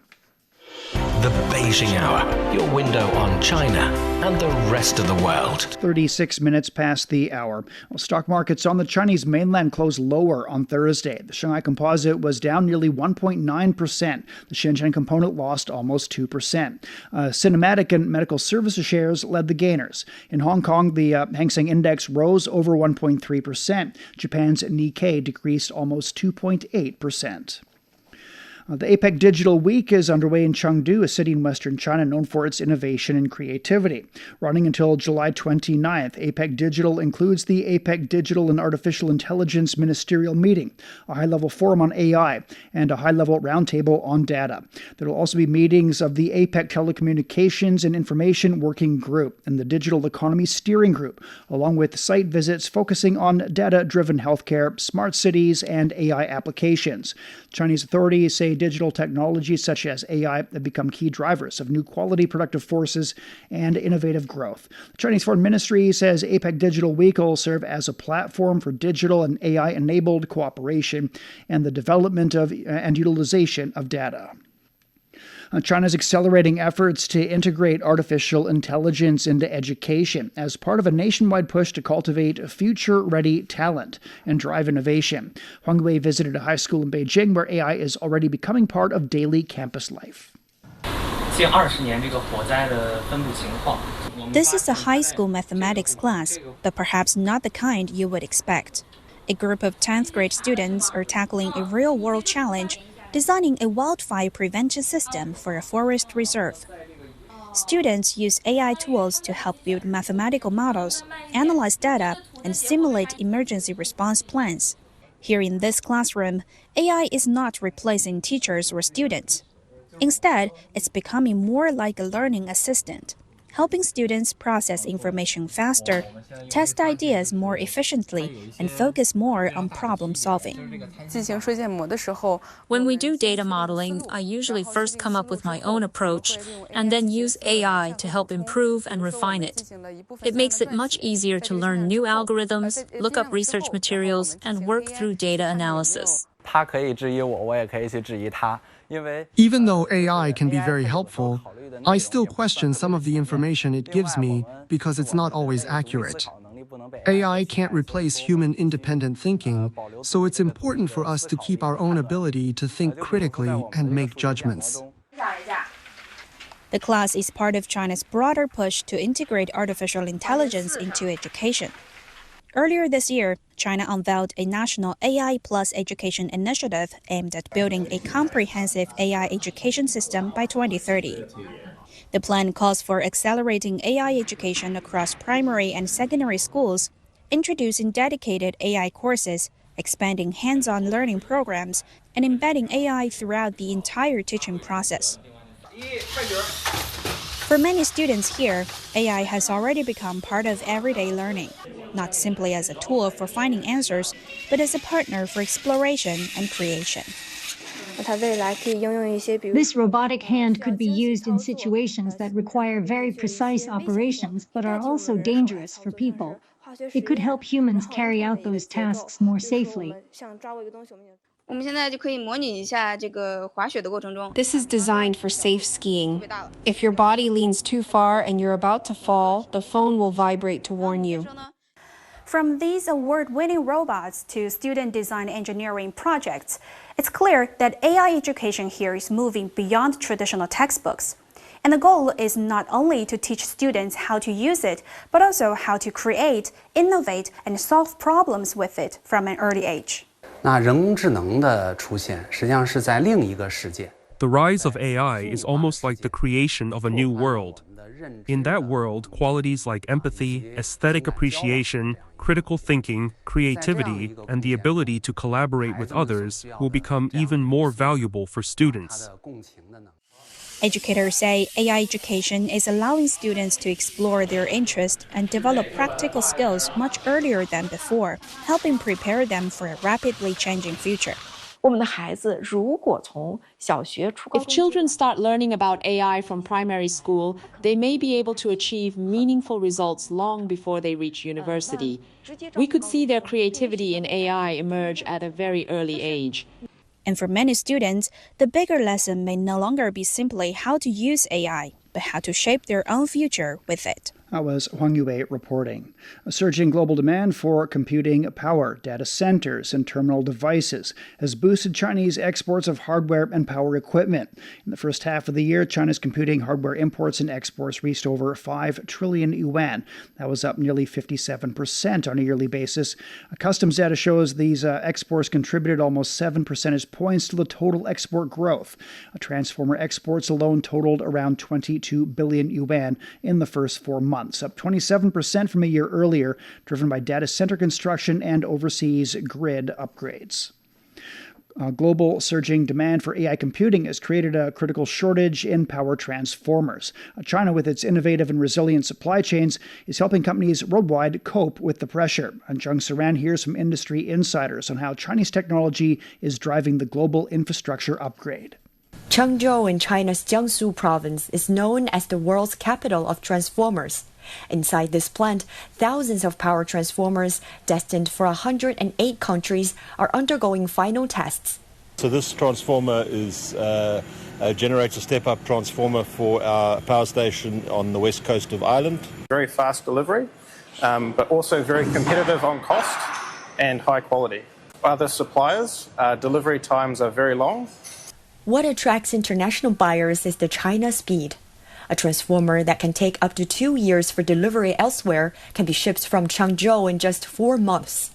The Beijing Hour, your window on China and the rest of the world. 36 minutes past the hour. Well, stock markets on the Chinese mainland closed lower on Thursday. The Shanghai Composite was down nearly 1.9%. The Shenzhen Component lost almost 2%. Cinematic and medical services shares led the gainers. In Hong Kong, the Hang Seng Index rose over 1.3%. Japan's Nikkei decreased almost 2.8%. The APEC Digital Week is underway in Chengdu, a city in western China known for its innovation and creativity. Running until July 29th, APEC Digital includes the APEC Digital and Artificial Intelligence Ministerial Meeting, a high-level forum on AI, and a high-level roundtable on data. There will also be meetings of the APEC Telecommunications and Information Working Group and the Digital Economy Steering Group, along with site visits focusing on data-driven healthcare, smart cities, and AI applications. Chinese authorities say digital technologies such as AI have become key drivers of new quality productive forces and innovative growth. The Chinese Foreign Ministry says APEC Digital Week will serve as a platform for digital and AI-enabled cooperation and the development of and utilization of data. China's accelerating efforts to integrate artificial intelligence into education as part of a nationwide push to cultivate future-ready talent and drive innovation. Huang Wei visited a high school in Beijing where AI is already becoming part of daily campus life. This is a high school mathematics class, but perhaps not the kind you would expect. A group of 10th grade students are tackling a real-world challenge, designing a wildfire prevention system for a forest reserve. Students use AI tools to help build mathematical models, analyze data, and simulate emergency response plans. Here in this classroom, AI is not replacing teachers or students. Instead, it's becoming more like a learning assistant, helping students process information faster, test ideas more efficiently, and focus more on problem solving. When we do data modeling, I usually first come up with my own approach and then use AI to help improve and refine it. It makes it much easier to learn new algorithms, look up research materials, and work through data analysis. Even though AI can be very helpful, I still question some of the information it gives me because it's not always accurate. AI can't replace human independent thinking, so it's important for us to keep our own ability to think critically and make judgments. The class is part of China's broader push to integrate artificial intelligence into education. Earlier this year, China unveiled a national AI Plus education initiative aimed at building a comprehensive AI education system by 2030. The plan calls for accelerating AI education across primary and secondary schools, introducing dedicated AI courses, expanding hands-on learning programs, and embedding AI throughout the entire teaching process. For many students here, AI has already become part of everyday learning, not simply as a tool for finding answers, but as a partner for exploration and creation. This robotic hand could be used in situations that require very precise operations but are also dangerous for people. It could help humans carry out those tasks more safely. This is designed for safe skiing. If your body leans too far and you're about to fall, the phone will vibrate to warn you. From these award-winning robots to student design engineering projects, it's clear that AI education here is moving beyond traditional textbooks. And the goal is not only to teach students how to use it, but also how to create, innovate, and solve problems with it from an early age. The rise of AI is almost like the creation of a new world. In that world, qualities like empathy, aesthetic appreciation, critical thinking, creativity, and the ability to collaborate with others will become even more valuable for students. Educators say AI education is allowing students to explore their interest and develop practical skills much earlier than before, helping prepare them for a rapidly changing future. If children start learning about AI from primary school, they may be able to achieve meaningful results long before they reach university. We could see their creativity in AI emerge at a very early age. And for many students, the bigger lesson may no longer be simply how to use AI, but how to shape their own future with it. That was Huang Yue reporting. A surging global demand for computing power, data centers, and terminal devices has boosted Chinese exports of hardware and power equipment. In the first half of the year, China's computing hardware imports and exports reached over 5 trillion yuan. That was up nearly 57% on a yearly basis. Customs data shows these exports contributed almost 7 percentage points to the total export growth. Transformer exports alone totaled around 22 billion yuan in the first 4 months. Up 27% from a year earlier, driven by data center construction and overseas grid upgrades. Global surging demand for AI computing has created a critical shortage in power transformers. China, with its innovative and resilient supply chains, is helping companies worldwide cope with the pressure. And Jung Saran hears from industry insiders on how Chinese technology is driving the global infrastructure upgrade. Changzhou in China's Jiangsu province is known as the world's capital of transformers. Inside this plant, thousands of power transformers destined for 108 countries are undergoing final tests. So this transformer generates a step-up transformer for our power station on the west coast of Ireland. Very fast delivery, but also very competitive on cost and high quality. Other suppliers, delivery times are very long. What attracts international buyers is the China speed. A transformer that can take up to 2 years for delivery elsewhere can be shipped from Changzhou in just 4 months.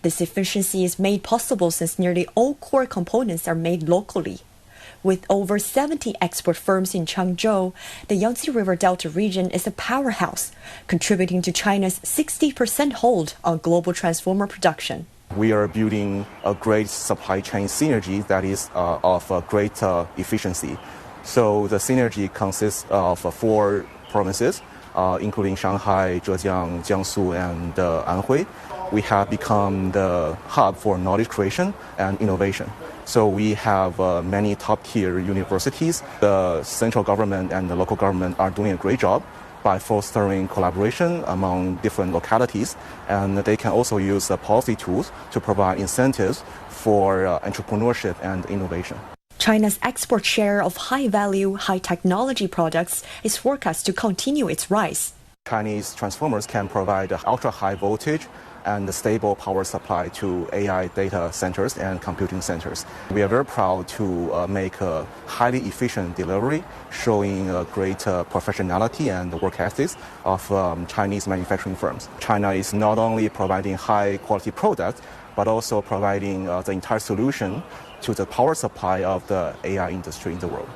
This efficiency is made possible since nearly all core components are made locally. With over 70 export firms in Changzhou, the Yangtze River Delta region is a powerhouse, contributing to China's 60% hold on global transformer production. We are building a great supply chain synergy that is of great efficiency. So the synergy consists of 4 provinces, including Shanghai, Zhejiang, Jiangsu, and Anhui. We have become the hub for knowledge creation and innovation. So we have many top-tier universities. The central government and the local government are doing a great job by fostering collaboration among different localities, and they can also use policy tools to provide incentives for entrepreneurship and innovation. China's export share of high-value, high-technology products is forecast to continue its rise. Chinese transformers can provide ultra-high voltage and stable power supply to AI data centers and computing centers. We are very proud to make a highly efficient delivery, showing great professionality and work ethics of Chinese manufacturing firms. China is not only providing high-quality products, but also providing the entire solution to the power supply of the AI industry in the world.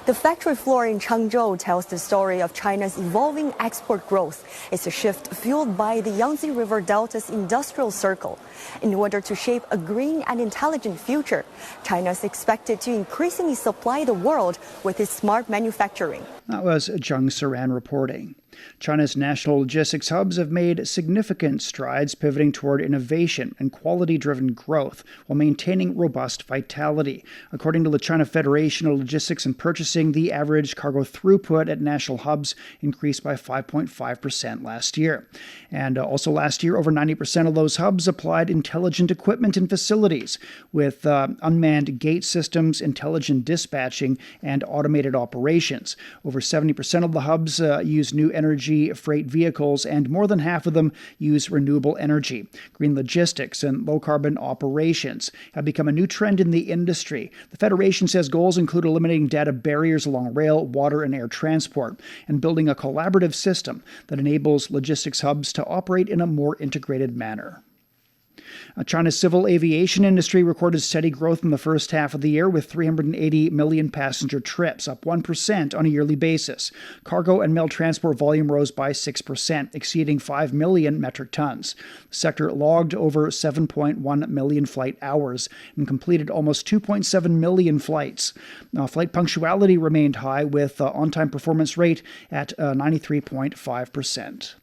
The factory floor in Changzhou tells the story of China's evolving export growth. It's a shift fueled by the Yangtze River Delta's industrial circle. In order to shape a green and intelligent future, China is expected to increasingly supply the world with its smart manufacturing. That was Zheng Saran reporting. China's national logistics hubs have made significant strides pivoting toward innovation and quality-driven growth while maintaining robust vitality. According to the China Federation of Logistics and Purchasing, the average cargo throughput at national hubs increased by 5.5% last year. And also last year, over 90% of those hubs applied intelligent equipment and facilities with unmanned gate systems, intelligent dispatching, and automated operations. Over 70% of the hubs use new energy freight vehicles, and more than half of them use renewable energy. Green logistics and low-carbon operations have become a new trend in the industry. The Federation says goals include eliminating data barriers along rail, water, and air transport, and building a collaborative system that enables logistics hubs to operate in a more integrated manner. China's civil aviation industry recorded steady growth in the first half of the year with 380 million passenger trips, up 1% on a yearly basis. Cargo and mail transport volume rose by 6%, exceeding 5 million metric tons. The sector logged over 7.1 million flight hours and completed almost 2.7 million flights. Flight punctuality remained high with on-time performance rate at 93.5%.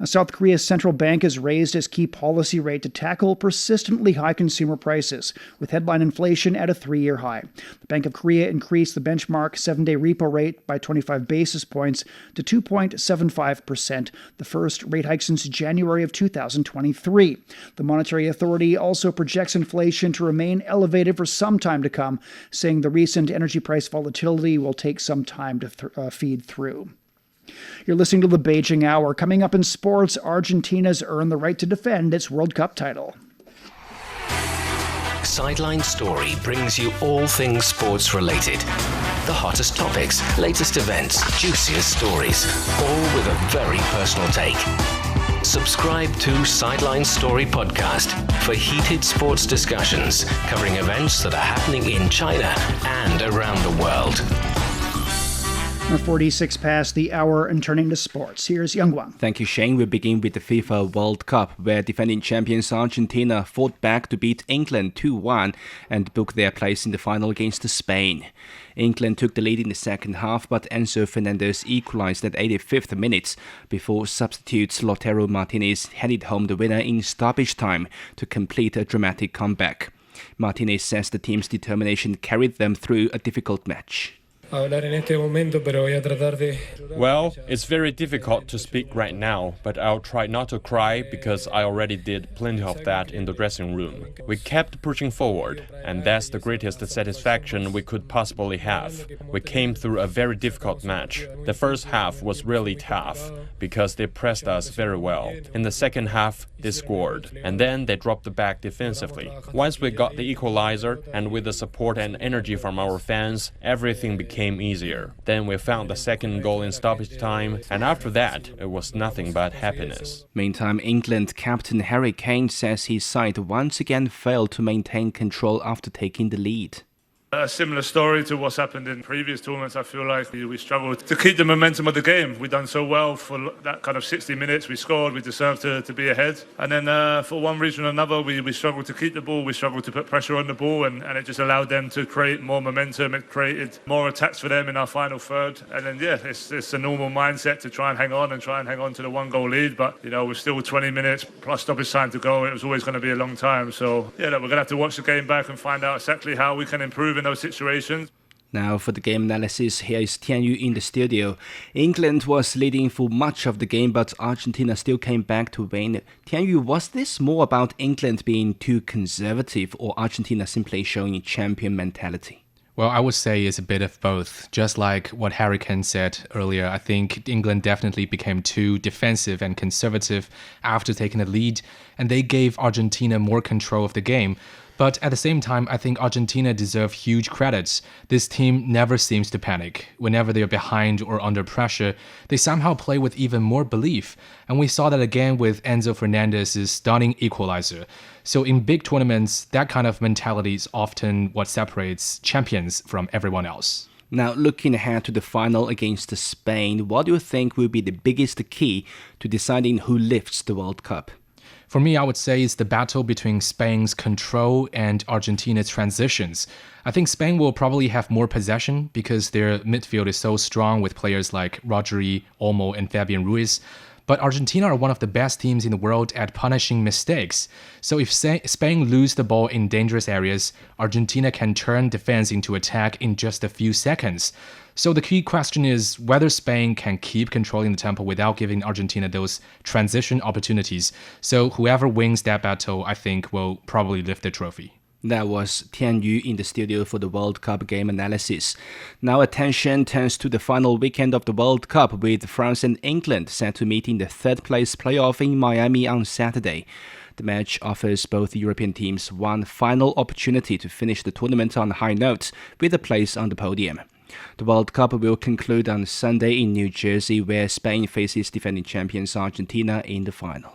South Korea's central bank has raised its key policy rate to tackle persistently high consumer prices, with headline inflation at a 3-year high. The Bank of Korea increased the benchmark 7-day repo rate by 25 basis points to 2.75%, the first rate hike since January of 2023. The Monetary Authority also projects inflation to remain elevated for some time to come, saying the recent energy price volatility will take some time to feed through. You're listening to the Beijing Hour. Coming up in sports, Argentina's earned the right to defend its World Cup title. Sideline Story brings you all things sports related. The hottest topics, latest events, juiciest stories, all with a very personal take. Subscribe to Sideline Story Podcast for heated sports discussions covering events that are happening in China and around the world. 46 past the hour and turning to sports. Here's Yang Guang. Thank you, Shane. We begin with the FIFA World Cup, where defending champions Argentina fought back to beat England 2-1 and book their place in the final against Spain. England took the lead in the second half, but Enzo Fernandez equalized at 85th minute before substitutes Lautaro Martinez headed home the winner in stoppage time to complete a dramatic comeback. Martinez says the team's determination carried them through a difficult match. Well, it's very difficult to speak right now, but I'll try not to cry because I already did plenty of that in the dressing room. We kept pushing forward, and that's the greatest satisfaction we could possibly have. We came through a very difficult match. The first half was really tough because they pressed us very well. In the second half, they scored, and then they dropped back defensively. Once we got the equalizer, and with the support and energy from our fans, everything became easier. Then we found the second goal in stoppage time, and after that, it was nothing but happiness. Meantime, England captain Harry Kane says his side once again failed to maintain control after taking the lead. A similar story to what's happened in previous tournaments. I feel like we struggled to keep the momentum of the game. We've done so well for that kind of 60 minutes. We scored, we deserved to be ahead. And then for one reason or another, we struggled to keep the ball, we struggled to put pressure on the ball, and it just allowed them to create more momentum. It created more attacks for them in our final third. And then, it's a normal mindset to try and hang on to the 1-goal lead. But, we're still 20 minutes plus stoppage time to go. It was always going to be a long time. So, we're going to have to watch the game back and find out exactly how we can improve in those situations. Now for the game analysis, here is Tianyu in the studio. England was leading for much of the game, but Argentina still came back to win. Tianyu, was this more about England being too conservative or Argentina simply showing champion mentality? Well, I would say it's a bit of both. Just like what Harry Kane said earlier, I think England definitely became too defensive and conservative after taking the lead, and they gave Argentina more control of the game. But at the same time, I think Argentina deserve huge credits. This team never seems to panic. Whenever they're behind or under pressure, they somehow play with even more belief. And we saw that again with Enzo Fernandez's stunning equalizer. So in big tournaments, that kind of mentality is often what separates champions from everyone else. Now, looking ahead to the final against Spain, what do you think will be the biggest key to deciding who lifts the World Cup? For me, I would say it's the battle between Spain's control and Argentina's transitions. I think Spain will probably have more possession because their midfield is so strong with players like Rodri, Olmo, and Fabian Ruiz. But Argentina are one of the best teams in the world at punishing mistakes. So if Spain lose the ball in dangerous areas, Argentina can turn defense into attack in just a few seconds. So the key question is whether Spain can keep controlling the tempo without giving Argentina those transition opportunities. So whoever wins that battle, I think, will probably lift the trophy. That was Tian Yu in the studio for the World Cup game analysis. Now attention turns to the final weekend of the World Cup, with France and England set to meet in the third-place playoff in Miami on Saturday. The match offers both European teams one final opportunity to finish the tournament on a high note, with a place on the podium. The World Cup will conclude on Sunday in New Jersey, where Spain faces defending champions Argentina in the final.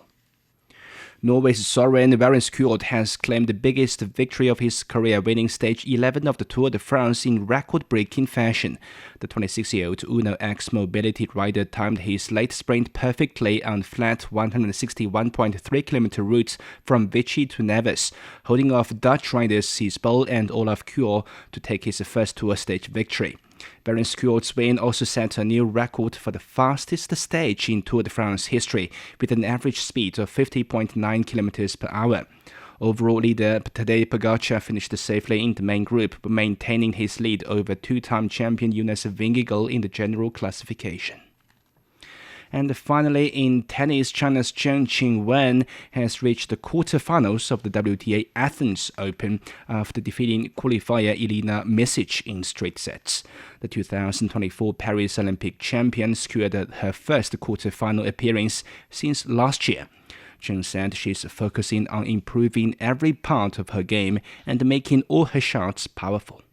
Norway's Søren Varinskuord has claimed the biggest victory of his career, winning stage 11 of the Tour de France in record-breaking fashion. The 26-year-old Uno X mobility rider timed his late sprint perfectly on flat 161.3-kilometer route from Vichy to Nevis, holding off Dutch riders Sisbol and Olaf Kuur to take his first Tour stage victory. Varinskuord's win also set a new record for the fastest stage in Tour de France history, with an average speed of 50.9 kilometers per hour. Overall leader Tadej Pogačar finished safely in the main group, maintaining his lead over two-time champion Jonas Vingegaard in the general classification. And finally, in tennis, China's Zheng Qinwen has reached the quarterfinals of the WTA Athens Open after defeating qualifier Elina Misic in straight sets. The 2024 Paris Olympic champion secured her first quarterfinal appearance since last year. Zheng said she's focusing on improving every part of her game and making all her shots powerful.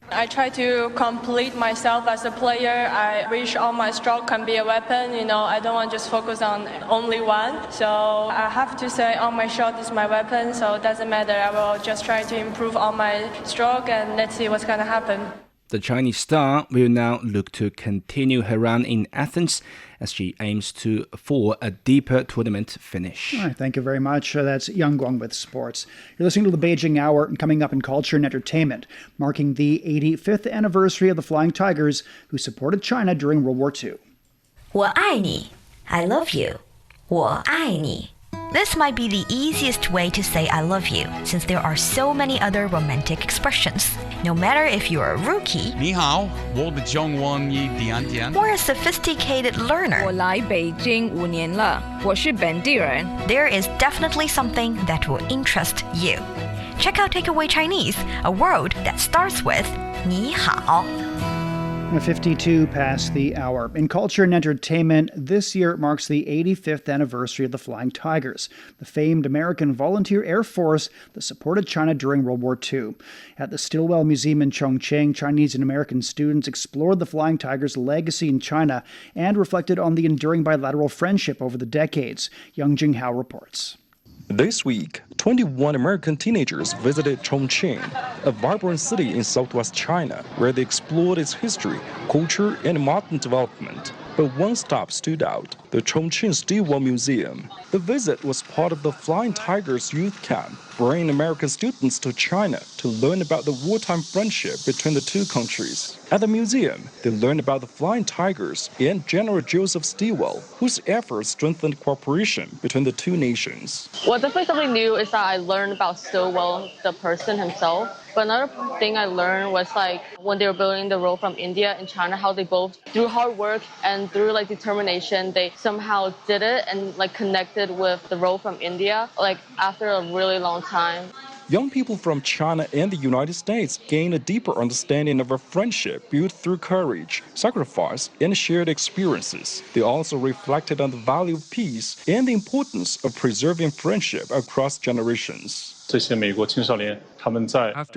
I try to complete myself as a player. I wish all my stroke can be a weapon. I don't want to just focus on only one. So I have to say all my shot is my weapon. So it doesn't matter. I will just try to improve all my stroke and let's see what's going to happen. The Chinese star will now look to continue her run in Athens as she aims for a deeper tournament finish. All right, thank you very much. That's Yang Guang with sports. You're listening to the Beijing Hour, and coming up in culture and entertainment, marking the 85th anniversary of the Flying Tigers, who supported China during World War II. 我爱你, I love you. 我爱你. This might be the easiest way to say I love you, since there are so many other romantic expressions. No matter if you're a rookie 你好，我的中文一点点 or a sophisticated learner, 我来北京5年了，我是本地人。 there is definitely something that will interest you. Check out Takeaway Chinese, a word that starts with 你好. 52 past the hour. In culture and entertainment, this year marks the 85th anniversary of the Flying Tigers, the famed American volunteer air force that supported China during World War II. At the Stilwell Museum in Chongqing, Chinese and American students explored the Flying Tigers' legacy in China and reflected on the enduring bilateral friendship over the decades. Yang Jinghao reports. This week, 21 American teenagers visited Chongqing, a vibrant city in southwest China, where they explored its history, culture, and modern development. But one stop stood out, the Chongqing Stilwell Museum. The visit was part of the Flying Tigers youth camp, bringing American students to China to learn about the wartime friendship between the two countries. At the museum, they learned about the Flying Tigers and General Joseph Stilwell, whose efforts strengthened cooperation between the two nations. Well, definitely something new is that I learned about Stilwell, the person himself. But another thing I learned was when they were building the road from India and China, how they both, through hard work and through determination, they somehow did it and connected with the road from India after a really long time. Young people from China and the United States gained a deeper understanding of a friendship built through courage, sacrifice, and shared experiences. They also reflected on the value of peace and the importance of preserving friendship across generations. After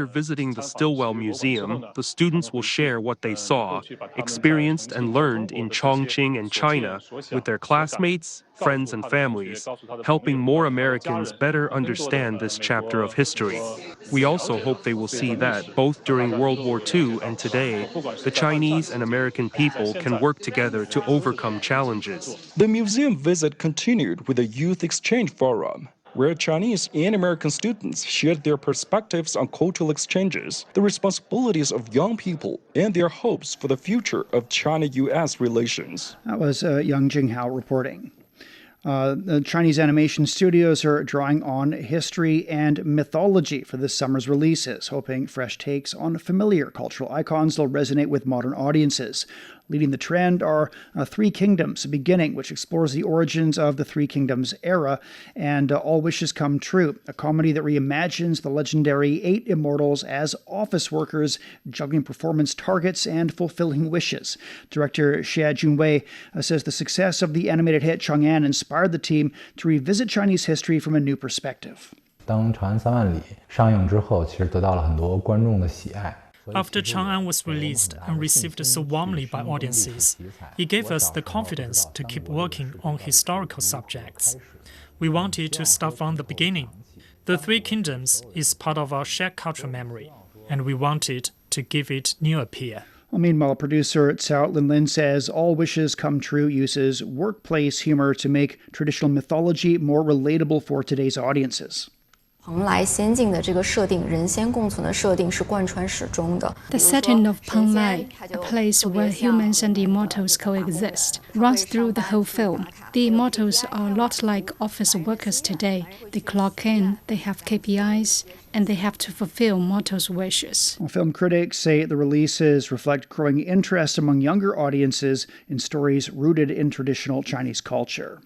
visiting the Stilwell Museum, the students will share what they saw, experienced, and learned in Chongqing and China with their classmates, friends, and families, helping more Americans better understand this chapter of history. We also hope they will see that, both during World War II and today, the Chinese and American people can work together to overcome challenges. The museum visit continued with a youth exchange forum, where Chinese and American students shared their perspectives on cultural exchanges, the responsibilities of young people, and their hopes for the future of China-U.S. relations. That was Yang Jinghao reporting. The Chinese animation studios are drawing on history and mythology for this summer's releases, hoping fresh takes on familiar cultural icons will resonate with modern audiences. Leading the trend are Three Kingdoms Beginning, which explores the origins of the Three Kingdoms era, and All Wishes Come True, a comedy that reimagines the legendary 8 immortals as office workers, juggling performance targets and fulfilling wishes. Director Xia Junwei says the success of the animated hit Chang'an inspired the team to revisit Chinese history from a new perspective. 当《长安三万里》上映之后，其实得到了很多观众的喜爱。 After Chang'an was released and received so warmly by audiences, it gave us the confidence to keep working on historical subjects. We wanted to start from the beginning. The Three Kingdoms is part of our shared cultural memory, and we wanted to give it new appeal. Well, meanwhile, producer Cao Linlin says All Wishes Come True uses workplace humor to make traditional mythology more relatable for today's audiences. The setting of Penglai, a place where humans and immortals coexist, runs through the whole film. The immortals are a lot like office workers today. They clock in, they have KPIs, and they have to fulfill mortals' wishes. Well, film critics say the releases reflect growing interest among younger audiences in stories rooted in traditional Chinese culture.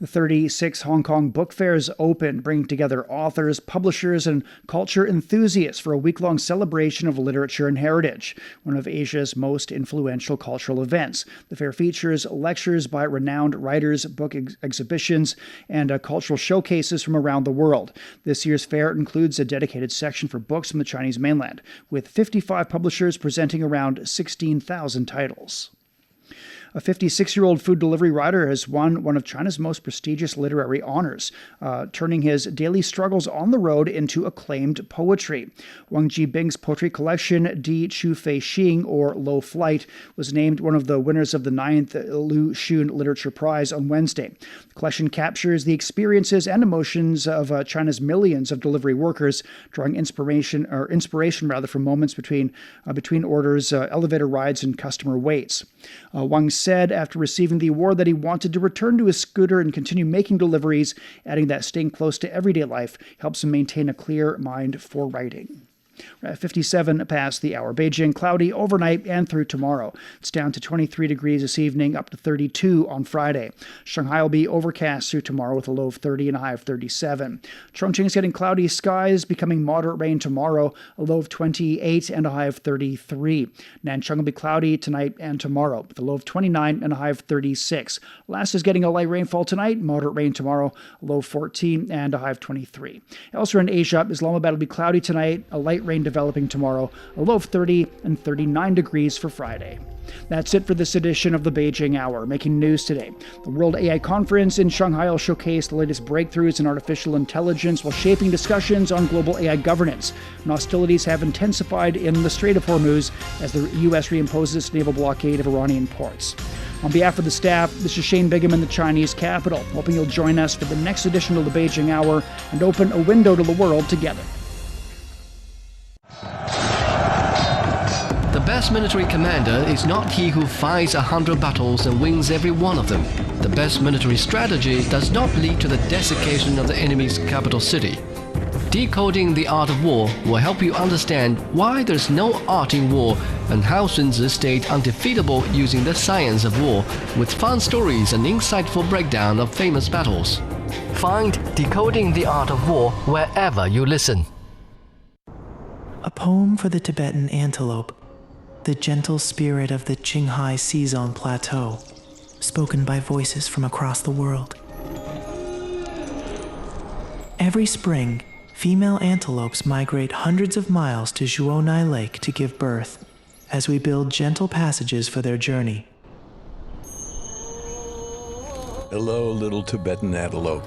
The 36 Hong Kong book fairs open, bringing together authors, publishers, and culture enthusiasts for a week-long celebration of literature and heritage, one of Asia's most influential cultural events. The fair features lectures by renowned writers, book exhibitions, and cultural showcases from around the world. This year's fair includes a dedicated section for books from the Chinese mainland, with 55 publishers presenting around 16,000 titles. A 56-year-old food delivery rider has won one of China's most prestigious literary honors, turning his daily struggles on the road into acclaimed poetry. Wang Jibing's poetry collection, Di Chu Fei Xing, or Low Flight, was named one of the winners of the 9th Lu Xun Literature Prize on Wednesday. The collection captures the experiences and emotions of China's millions of delivery workers, drawing inspiration from moments between orders, elevator rides, and customer waits. Wang said after receiving the award that he wanted to return to his scooter and continue making deliveries, adding that staying close to everyday life helps him maintain a clear mind for writing. We're at 57 past the hour. Beijing, cloudy overnight and through tomorrow. It's down to 23 degrees this evening, up to 32 on Friday. Shanghai will be overcast through tomorrow with a low of 30 and a high of 37. Chongqing's getting cloudy skies, becoming moderate rain tomorrow, a low of 28 and a high of 33. Nanchang will be cloudy tonight and tomorrow with a low of 29 and a high of 36. Lhasa is getting a light rainfall tonight, moderate rain tomorrow, a low of 14 and a high of 23. Elsewhere in Asia, Islamabad will be cloudy tonight, a light rain developing tomorrow, a low of 30 and 39 degrees for Friday. That's it for this edition of the Beijing Hour. Making news today, the World AI Conference in Shanghai will showcase the latest breakthroughs in artificial intelligence while shaping discussions on global AI governance. And hostilities have intensified in the Strait of Hormuz as the U.S. reimposes its naval blockade of Iranian ports. On behalf of the staff, this is Shane Bigham in the Chinese capital, hoping you'll join us for the next edition of the Beijing Hour and open a window to the world together. The best military commander is not he who fights 100 battles and wins every one of them. The best military strategy does not lead to the desiccation of the enemy's capital city. Decoding the art of war will help you understand why there's no art in war and how Sun Tzu stayed undefeatable using the science of war, with fun stories and insightful breakdown of famous battles. Find Decoding the Art of War wherever you listen. A poem for the Tibetan antelope, the gentle spirit of the Qinghai Sea Zone Plateau, spoken by voices from across the world. Every spring, Female antelopes migrate hundreds of miles to Zhuonai Lake to give birth, as we build gentle passages for their journey. Hello, little Tibetan antelope.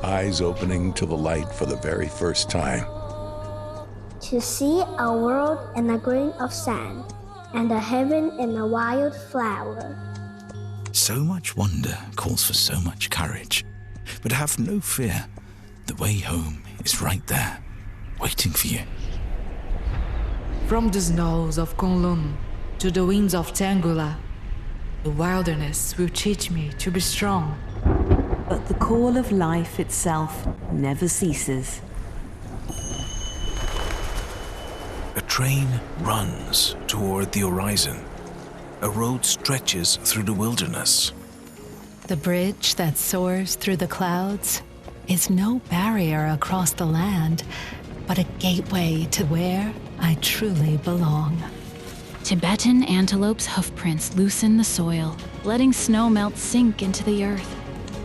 Eyes opening to the light for the very first time. To see a world in a grain of sand, and a heaven in a wild flower. So much wonder calls for so much courage. But have no fear. The way home is right there, waiting for you. From the snows of Kunlun to the winds of Tangula, the wilderness will teach me to be strong. But the call of life itself never ceases. A train runs toward the horizon. A road stretches through the wilderness. The bridge that soars through the clouds is no barrier across the land, but a gateway to where I truly belong. Tibetan antelope's hoofprints loosen the soil, letting snow melt sink into the earth.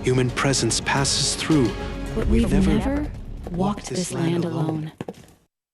Human presence passes through, but we've never walked this land alone.